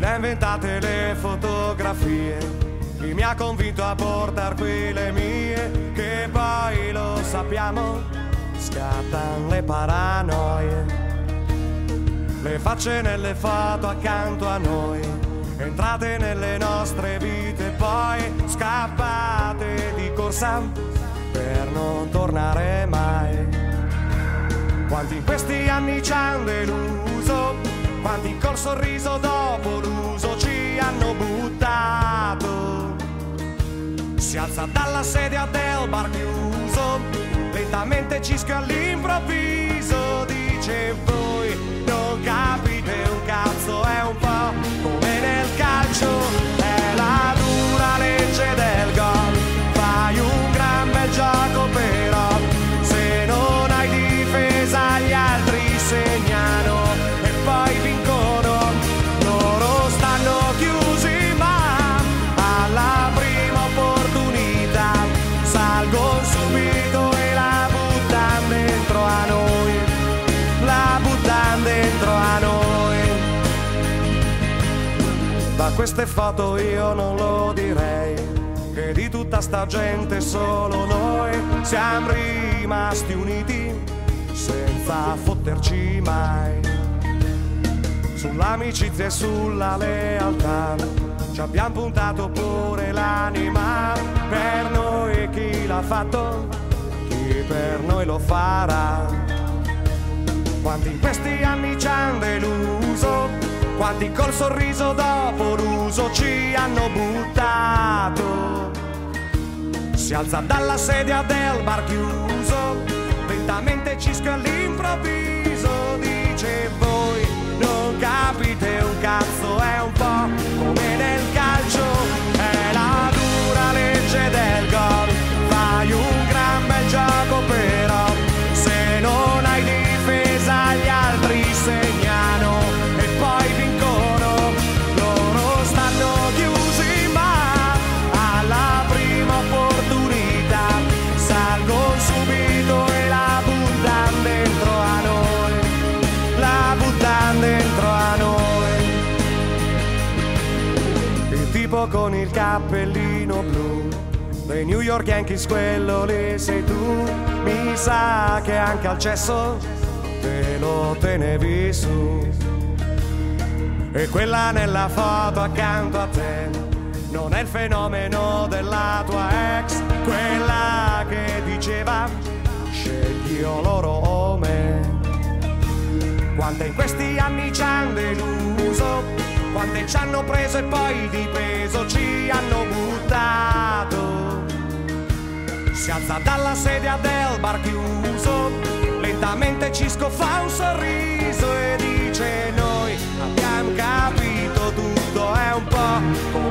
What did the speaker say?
ha inventate le fotografie, chi mi ha convinto a portar qui le mie, che poi lo sappiamo, scattano le paranoie, le facce nelle foto accanto a noi, entrate nelle nostre vite, poi scappate di corsa per non tornare mai. Quanti in questi anni ci hanno deluso, quanti col sorriso dopo l'uso ci hanno buttato. Si alza dalla sedia del bar chiuso, lentamente cischia all'improvviso, dice voi non capite un cazzo, è un po' come nel calcio, è la dura legge del gol, fai un gran bel gioco però se non hai difesa gli altri segnano e poi vincono, loro stanno chiusi ma alla prima opportunità salgono subito e la buttano dentro a noi, la buttano dentro a noi. Da queste foto io non lo direi, che di tutta sta gente solo noi siamo rimasti uniti senza fotterci mai. Sull'amicizia e sulla lealtà ci abbiamo puntato pure l'anima, per noi chi l'ha fatto, chi per noi lo farà. Quanti in questi anni ci hanno deluso, quanti col sorriso dopo l'uso ci hanno buttato. Si alza dalla sedia del bar chiuso, lentamente cischia all'improvviso, dice voi non capite un cazzo, è un po' come nel calcio, è la dura legge del gol, fai un gran bel gioco però se non hai difesa gli altri segnano e poi vincono, loro stanno chiusi ma alla prima opportunità salgono subito e la buttano dentro a noi, la buttano dentro a noi. Il tipo con il cappellino blu dei New York Yankees, quello lì sei tu, mi sa che anche al cesso te lo tenevi su. E quella nella foto accanto a te non è il fenomeno della tua ex, quella che diceva scegli o loro o me. Quante in questi anni ci hanno deluso, quante ci hanno preso e poi di peso ci hanno buttato. Si alza dalla sedia del bar chiuso, lentamente Cisco fa un sorriso e dice noi abbiamo capito tutto, è un po' come